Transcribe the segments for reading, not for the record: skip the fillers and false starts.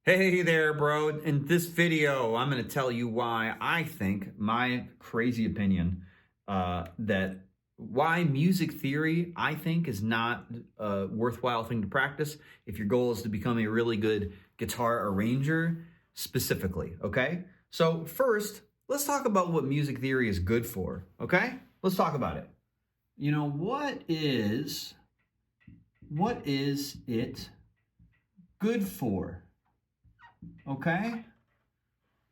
Hey there, bro. In this video, I'm going to tell you why I think, my crazy opinion, that why music theory, I think, is not a worthwhile thing to practice if your goal is to become a really good guitar arranger specifically, okay? So first, let's talk about what music theory is good for, okay? Let's talk about it. You know, what is it good for? Okay?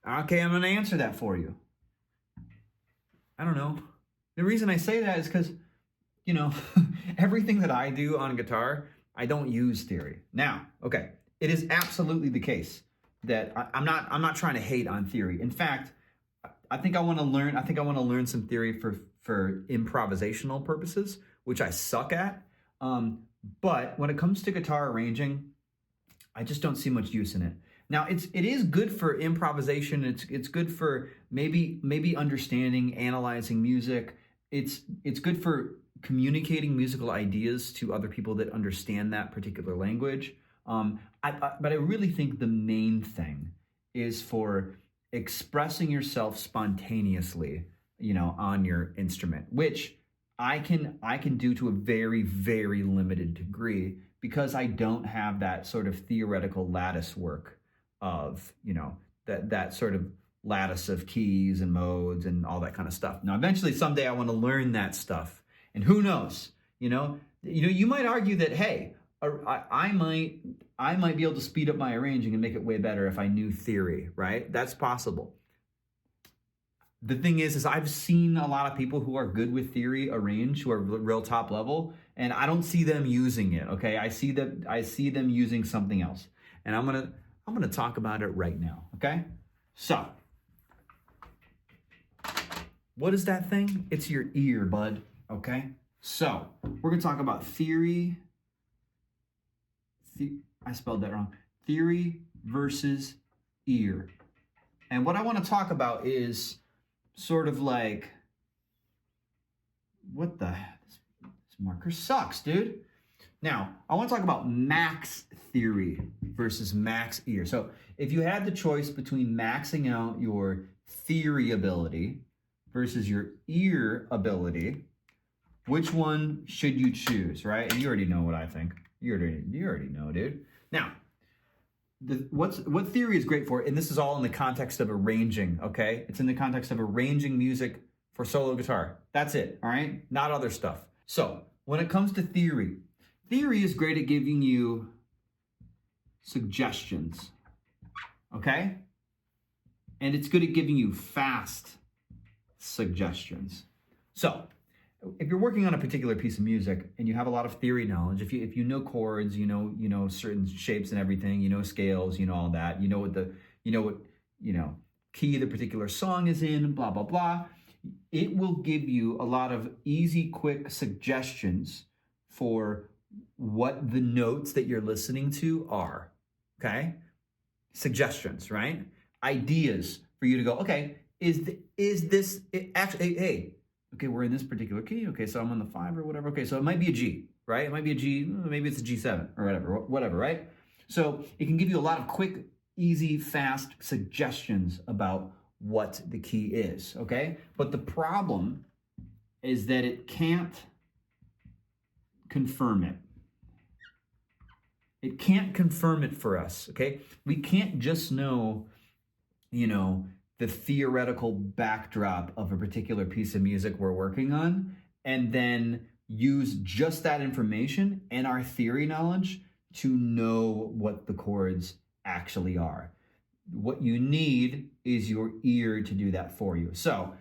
Okay, I'm going to answer that for you. I don't know. The reason I say that is because, everything that I do on guitar, I don't use theory. Now, okay, it is absolutely the case that I'm not trying to hate on theory. In fact, I think I want to learn some theory for improvisational purposes, which I suck at. But when it comes to guitar arranging, I just don't see much use in it. Now, it is good for improvisation. It's good for maybe understanding, analyzing music. It's good for communicating musical ideas to other people that understand that particular language. But I really think the main thing is for expressing yourself spontaneously, on your instrument, which I can do to a very, very limited degree because I don't have that sort of theoretical lattice work of, that sort of lattice of keys and modes and all that kind of stuff. Now, eventually someday I want to learn that stuff. And who knows, you might argue that, hey, I might be able to speed up my arranging and make it way better if I knew theory, right? That's possible. The thing is I've seen a lot of people who are good with theory arrange, who are real top level, and I don't see them using it. Okay, I see them using something else, and I'm gonna talk about it right now. Okay, so what is that thing? It's your ear, bud. Okay, so we're gonna talk about theory. I spelled that wrong. Theory versus ear, and what I want to talk about is sort of like, what the heck? This marker sucks, dude. Now, I want to talk about max theory versus max ear. So if you had the choice between maxing out your theory ability versus your ear ability, which one should you choose, right? And you already know what I think. You already know, dude. Now, what theory is great for, and this is all in the context of arranging, okay? It's in the context of arranging music for solo guitar. That's it, all right? Not other stuff. So when it comes to theory is great at giving you suggestions, okay? And it's good at giving you fast suggestions. So if you're working on a particular piece of music and you have a lot of theory knowledge, if you know chords, you know certain shapes and everything, scales, all that, what key the particular song is in, blah blah blah, it will give you a lot of easy, quick suggestions for what the notes that you're listening to are. Okay? Suggestions, right? Ideas for you to go, okay, is this actually, hey, okay, we're in this particular key. Okay, so I'm on the 5 or whatever. Okay, so it might be a G, right? It might be a G, maybe it's a G7 or whatever, right? So it can give you a lot of quick, easy, fast suggestions about what the key is, okay? But the problem is that it can't confirm it. It can't confirm it for us, okay? We can't just know, the theoretical backdrop of a particular piece of music we're working on, and then use just that information and our theory knowledge to know what the chords actually are. What you need is your ear to do that for you. So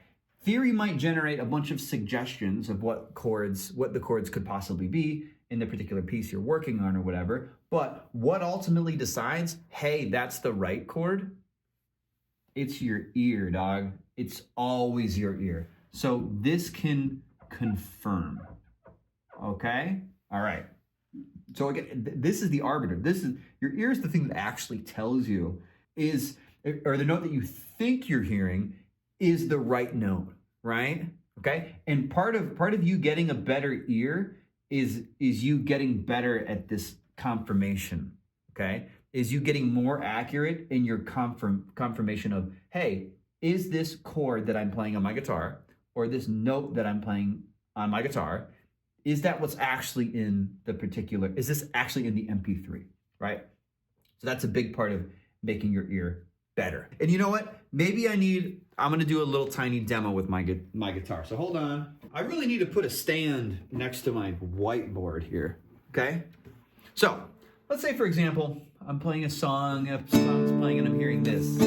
theory might generate a bunch of suggestions of what the chords could possibly be in the particular piece you're working on or whatever, but what ultimately decides, hey, that's the right chord? It's your ear, dog. It's always your ear. So this can confirm. Okay? All right. So again, this is the arbiter. Your ear is the thing that actually tells you or the note that you think you're hearing is the right note, right? Okay? And part of you getting a better ear is you getting better at this confirmation. Okay? is you getting more accurate in your confirmation of, hey, is this chord that I'm playing on my guitar or this note that I'm playing on my guitar, is that what's actually in the particular, is this actually in the MP3, right? So that's a big part of making your ear better. And you know what? Maybe I'm gonna do a little tiny demo with my guitar. So hold on. I really need to put a stand next to my whiteboard here, okay? So let's say, for example, I'm playing a song's playing and I'm hearing this.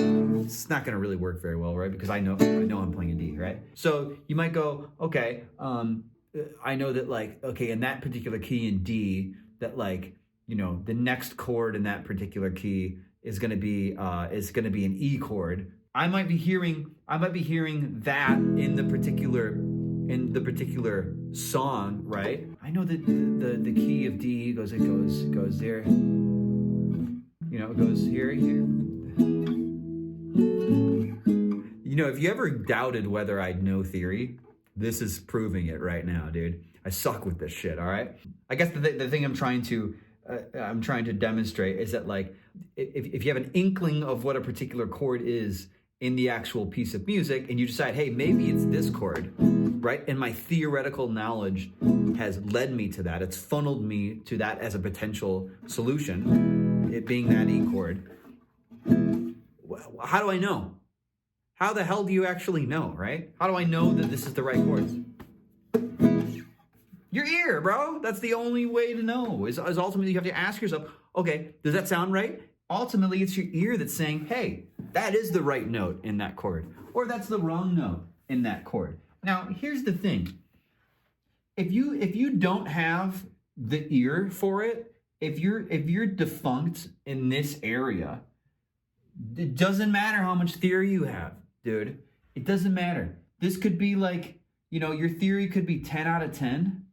It's not gonna really work very well, right? Because I know I'm playing a D, right? So you might go, okay, I know that like, okay, in that particular key in D, that like, you know, the next chord in that particular key is gonna be an E chord. I might be hearing that in the particular song, right? I know that the key of D goes there. You know, it goes here. You know, if you ever doubted whether I'd know theory, this is proving it right now, dude. I suck with this shit, all right? I guess the thing I'm trying to demonstrate is that, like, if you have an inkling of what a particular chord is in the actual piece of music and you decide, hey, maybe it's this chord, right? And my theoretical knowledge has led me to that. It's funneled me to that as a potential solution, it being that E chord. How do I know? How the hell do you actually know, right? How do I know that this is the right chords? Your ear, bro. That's the only way to know, is ultimately you have to ask yourself, okay, does that sound right? Ultimately, it's your ear that's saying, hey, that is the right note in that chord, or that's the wrong note in that chord. Now, here's the thing. If you don't have the ear for it, if you're defunct in this area, it doesn't matter how much theory you have, dude. It doesn't matter. This could be like, you know, your theory could be 10 out of 10,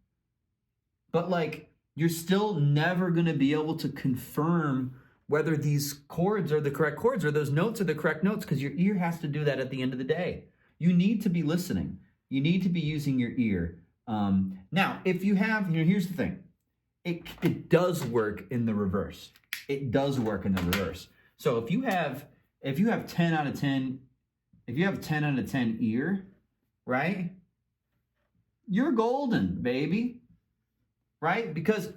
but like you're still never going to be able to confirm whether these chords are the correct chords or those notes are the correct notes, because your ear has to do that at the end of the day. You need to be listening. You need to be using your ear. Now, if you have, you know, here's the thing. It does work in the reverse. It does work in the reverse. So if you have 10 out of 10, if you have 10 out of 10 ear, right? You're golden, baby. Right? Because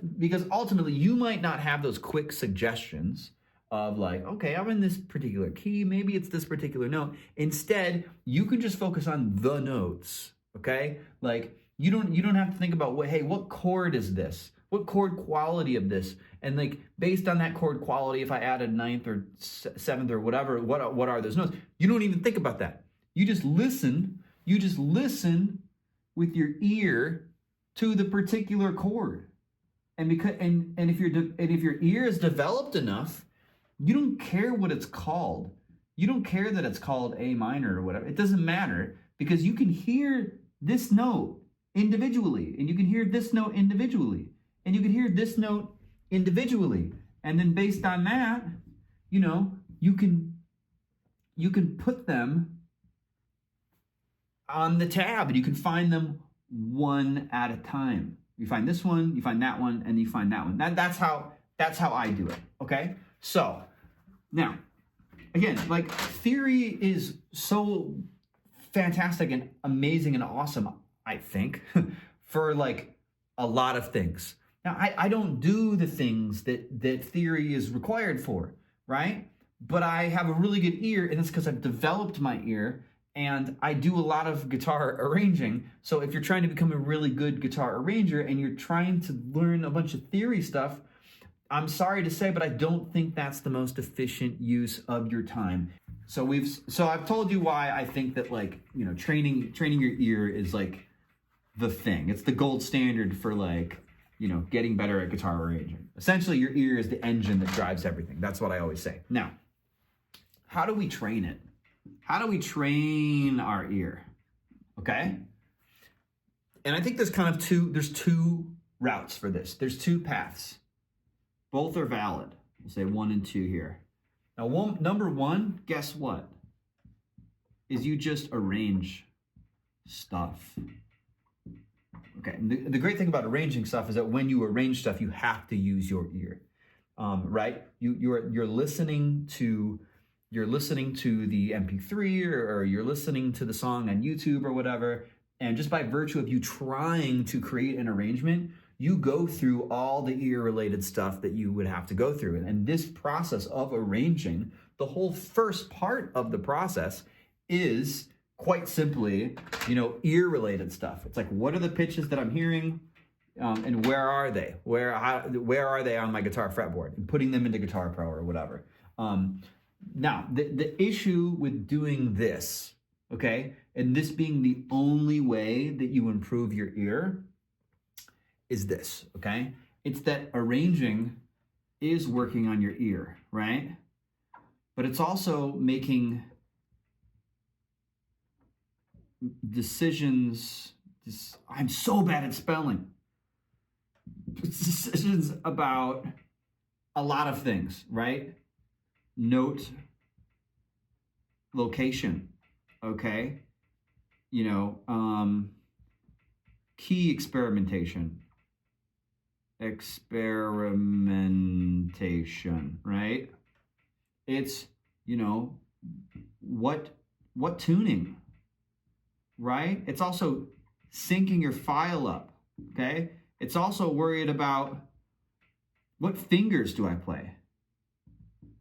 ultimately you might not have those quick suggestions of like, okay, I'm in this particular key, maybe it's this particular note. Instead, you can just focus on the notes, okay? Like you don't have to think about what chord is this? What chord quality of this? And like based on that chord quality, if I added ninth or seventh or whatever, what are those notes? You don't even think about that. You just listen with your ear to the particular chord, and if your ear is developed enough, you don't care what it's called. You don't care that it's called A minor or whatever. It doesn't matter, because you can hear this note individually, and you can hear this note individually, and you can hear this note individually, and then based on that, you know, you can put them on the tab, and you can find them one at a time. You find this one, you find that one, and you find that one. That's how I do it. Okay. So now, again, like theory is so fantastic and amazing and awesome, I think, for like a lot of things. Now, I don't do the things that theory is required for, right? But I have a really good ear, and it's because I've developed my ear. And I do a lot of guitar arranging. So if you're trying to become a really good guitar arranger and you're trying to learn a bunch of theory stuff, I'm sorry to say, but I don't think that's the most efficient use of your time. So I've told you why I think that, like, you know, training your ear is like the thing. It's the gold standard for, like, you know, getting better at guitar arranging. Essentially, your ear is the engine that drives everything. That's what I always say. Now, how do we train it? How do we train our ear? Okay? And I think there's there's two routes for this. There's two paths. Both are valid. We'll say 1 and 2 here. Now, number 1, guess what? Is you just arrange stuff. Okay, and the great thing about arranging stuff is that when you arrange stuff, you have to use your ear. right? You're listening to the MP3 or you're listening to the song on YouTube or whatever, and just by virtue of you trying to create an arrangement, you go through all the ear-related stuff that you would have to go through. And this process of arranging, the whole first part of the process is quite simply, ear-related stuff. It's like, what are the pitches that I'm hearing, and where are they? Where are they on my guitar fretboard? And putting them into Guitar Pro or whatever. Now, the issue with doing this, okay, and this being the only way that you improve your ear, is this, okay? It's that arranging is working on your ear, right? But it's also making decisions. I'm so bad at spelling. Decisions about a lot of things, right? Note, location, okay? Key experimentation, right? It's, what tuning, right? It's also syncing your file up, okay? It's also worried about what fingers do I play,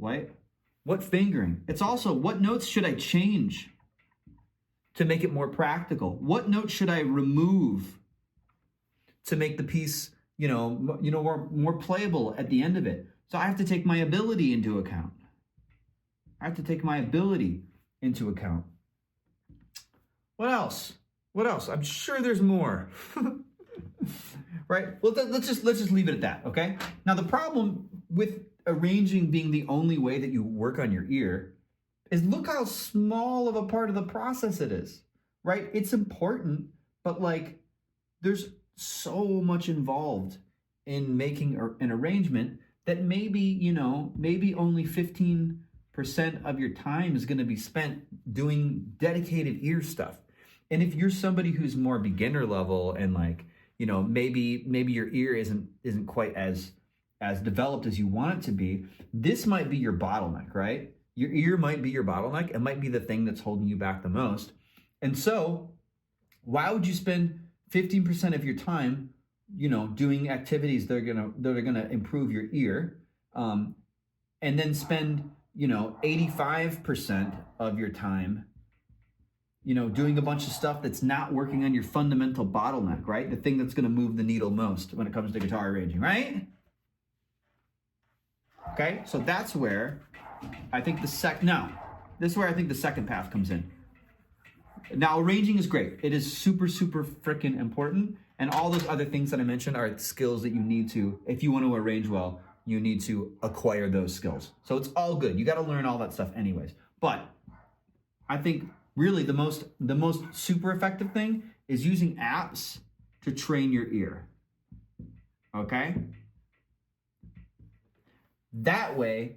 right? What fingering? It's also what notes should I change to make it more practical? What notes should I remove to make the piece, more playable at the end of it? So I have to take my ability into account. What else? I'm sure there's more. Right? Well, let's just leave it at that, okay? Now, the problem with arranging being the only way that you work on your ear is look how small of a part of the process it is, right? It's important, but there's so much involved in making an arrangement that maybe only 15% of your time is going to be spent doing dedicated ear stuff. And if you're somebody who's more beginner level and maybe your ear isn't quite as developed as you want it to be, this might be your bottleneck, right? Your ear might be your bottleneck. It might be the thing that's holding you back the most. And so why would you spend 15% of your time, doing activities that are gonna improve your ear, and then spend, 85% of your time, doing a bunch of stuff that's not working on your fundamental bottleneck, right? The thing that's gonna move the needle most when it comes to guitar arranging, right? Okay, so that's where I think this is where I think the second path comes in. Now, arranging is great. It is super, super freaking important. And all those other things that I mentioned are skills that you need to, if you want to arrange well, you need to acquire those skills. So it's all good. You got to learn all that stuff anyways. But I think really the most super effective thing is using apps to train your ear. Okay? That way,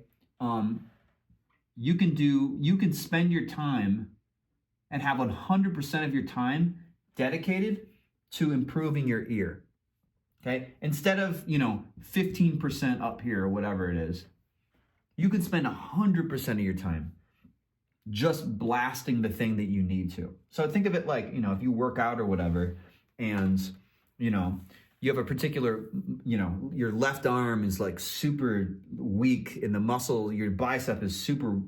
you can spend your time and have 100% of your time dedicated to improving your ear. Okay? Instead of, 15% up here or whatever it is, you can spend 100% of your time just blasting the thing that you need to. So think of it like, if you work out or whatever, and, you have a particular, your left arm is super weak in the muscle, your bicep is super,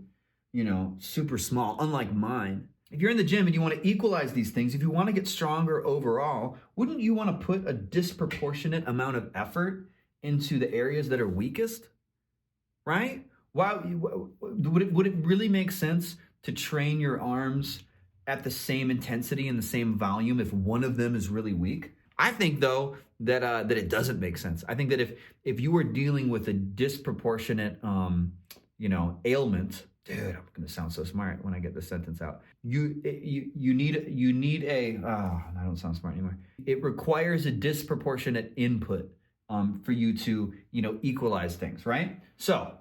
super small, unlike mine. If you're in the gym and you want to equalize these things, if you want to get stronger overall, wouldn't you want to put a disproportionate amount of effort into the areas that are weakest? Right? Why would it really make sense to train your arms at the same intensity and the same volume if one of them is really weak? I think though that it doesn't make sense. I think that if you were dealing with a disproportionate ailment, dude, I'm gonna sound so smart when I get this sentence out. You need a I don't sound smart anymore. It requires a disproportionate input for you to equalize things, right? So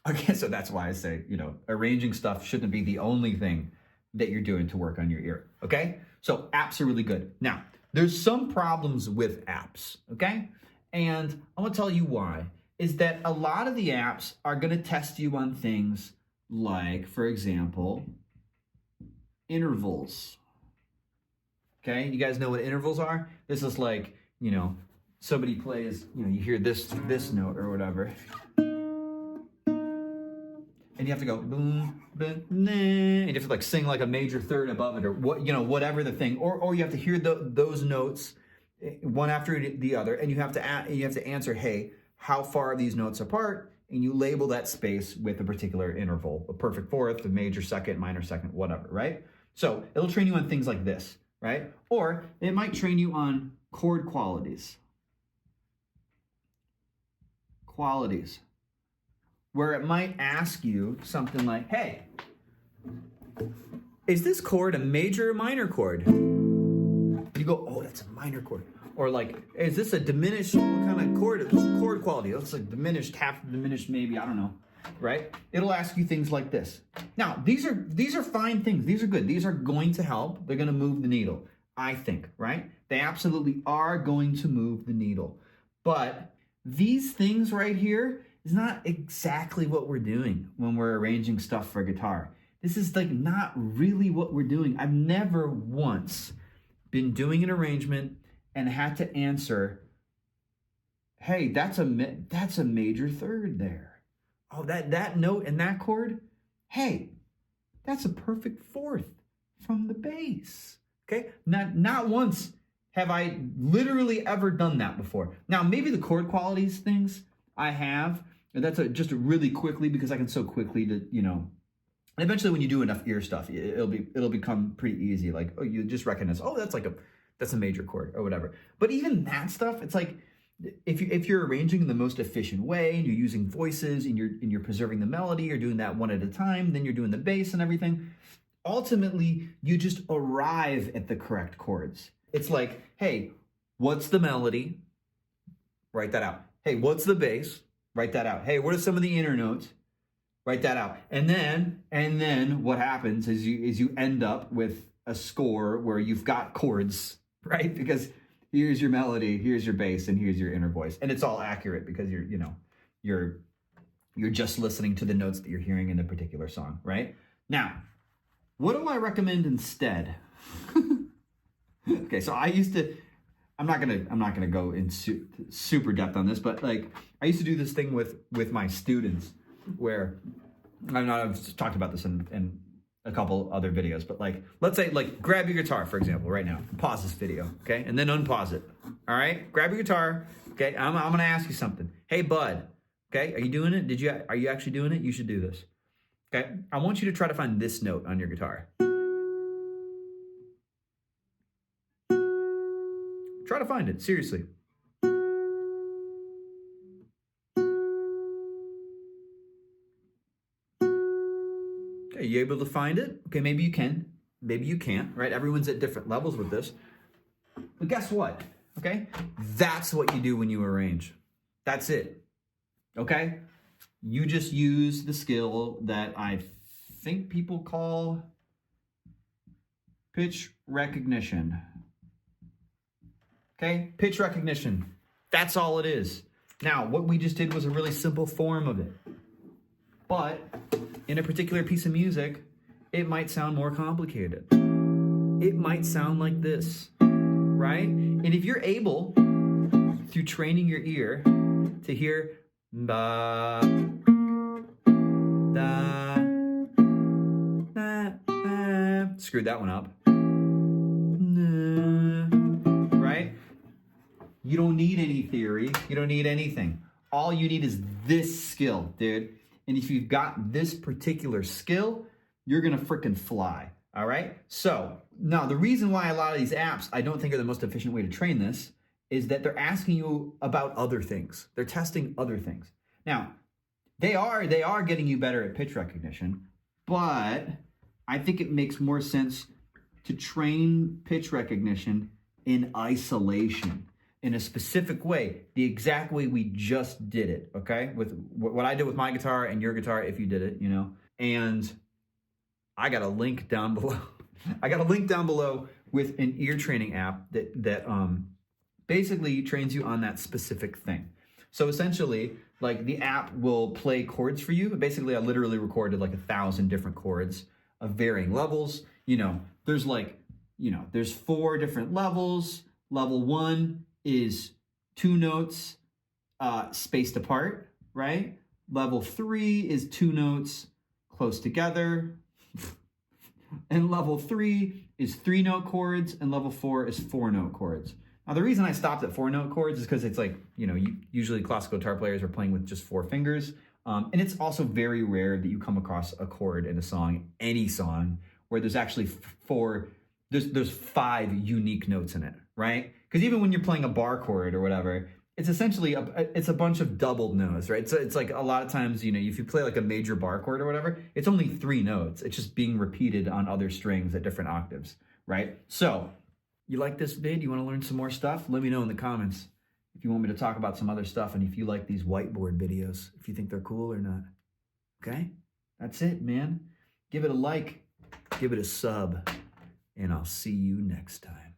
okay, so that's why I say arranging stuff shouldn't be the only thing that you're doing to work on your ear. Okay, so apps are really good. Now there's some problems with apps. Okay, and I'm gonna tell you why. is that a lot of the apps are going to test you on things like, for example, intervals. Okay, you guys know what intervals are? This is like, somebody plays, you hear this note or whatever. And you have to go boom, boom, nah, and you have to like sing like a major third above it, or whatever the thing, or you have to hear those notes one after the other, and you have to answer, hey, how far are these notes apart? And you label that space with a particular interval, a perfect fourth, a major second, minor second, whatever, right? So it'll train you on things like this, right? Or it might train you on chord qualities, where it might ask you something like, hey, is this chord a major or minor chord? You go, oh, that's a minor chord. Or like, is this a diminished, what kind of chord? It's chord quality. It's like diminished, half diminished, maybe, I don't know, right? It'll ask you things like this. Now, these are fine things. These are good. These are going to help. They're going to move the needle, I think, right? They absolutely are going to move the needle. But these things right here is not exactly what we're doing when we're arranging stuff for guitar. This is like not really what we're doing. I've never once been doing an arrangement and had to answer, hey, that's a major third there. Oh, that note and that chord, hey, that's a perfect fourth from the bass. Okay, not once have I literally ever done that before. Now, maybe the chord qualities things I have, and that's just really quickly, because I can so quickly to, and eventually when you do enough ear stuff, it'll become pretty easy. Like, oh, you just recognize, oh, that's a major chord or whatever. But even that stuff, it's like, if you're arranging in the most efficient way and you're using voices and you're preserving the melody, you're doing that one at a time, then you're doing the bass and everything. Ultimately, you just arrive at the correct chords. It's like, hey, what's the melody? Write that out. Hey, what's the bass? Write that out. Hey, what are some of the inner notes? Write that out. And then what happens is you end up with a score where you've got chords, right? Because here's your melody, here's your bass, and here's your inner voice. And it's all accurate because you're just listening to the notes that you're hearing in a particular song, right? Now, what do I recommend instead? Okay, so I'm not gonna go in super depth on this, but like I used to do this thing with my students where I've talked about this in a couple other videos, but like, let's say, like, grab your guitar, for example, right now. Pause this video, okay? And then unpause it, all right? Grab your guitar, okay? I'm going to ask you something. Hey, bud, okay? Are you doing it? Are you actually doing it? You should do this, okay? I want you to try to find this note on your guitar. Try to find it, seriously. Are you able to find it? Okay, maybe you can. Maybe you can't, right? Everyone's at different levels with this. But guess what? Okay? That's what you do when you arrange. That's it. Okay? You just use the skill that I think people call pitch recognition. Okay? Pitch recognition. That's all it is. Now, what we just did was a really simple form of it. But in a particular piece of music, it might sound more complicated. It might sound like this, right? And if you're able, through training your ear, to hear ba, da, da, da, screwed that one up, right? You don't need any theory. You don't need anything. All you need is this skill, dude. And if you've got this particular skill, you're going to freaking fly. All right. So now the reason why a lot of these apps I don't think are the most efficient way to train this is that they're asking you about other things. They're testing other things. Now, they are getting you better at pitch recognition, but I think it makes more sense to train pitch recognition in isolation, in a specific way, the exact way we just did it, okay? With what I did with my guitar and your guitar, if you did it, And I got a link down below. With an ear training app that basically trains you on that specific thing. So essentially, like the app will play chords for you. Basically, I literally recorded like 1,000 different chords of varying levels. There's there's 4 different levels. Level 1 is 2 notes spaced apart, right? Level 3 is 2 notes close together. And level 3 is 3-note chords, and level 4 is 4-note chords. Now, the reason I stopped at 4-note chords is because it's like, usually classical guitar players are playing with just 4 fingers. And it's also very rare that you come across a chord in a song, any song, where there's actually there's 5 unique notes in it, right? Because even when you're playing a bar chord or whatever, it's essentially it's a bunch of doubled notes, right? So it's like a lot of times, if you play like a major bar chord or whatever, it's only 3 notes. It's just being repeated on other strings at different octaves, right? So you like this vid? You want to learn some more stuff? Let me know in the comments if you want me to talk about some other stuff, and if you like these whiteboard videos, if you think they're cool or not. Okay? That's it, man. Give it a like, give it a sub, and I'll see you next time.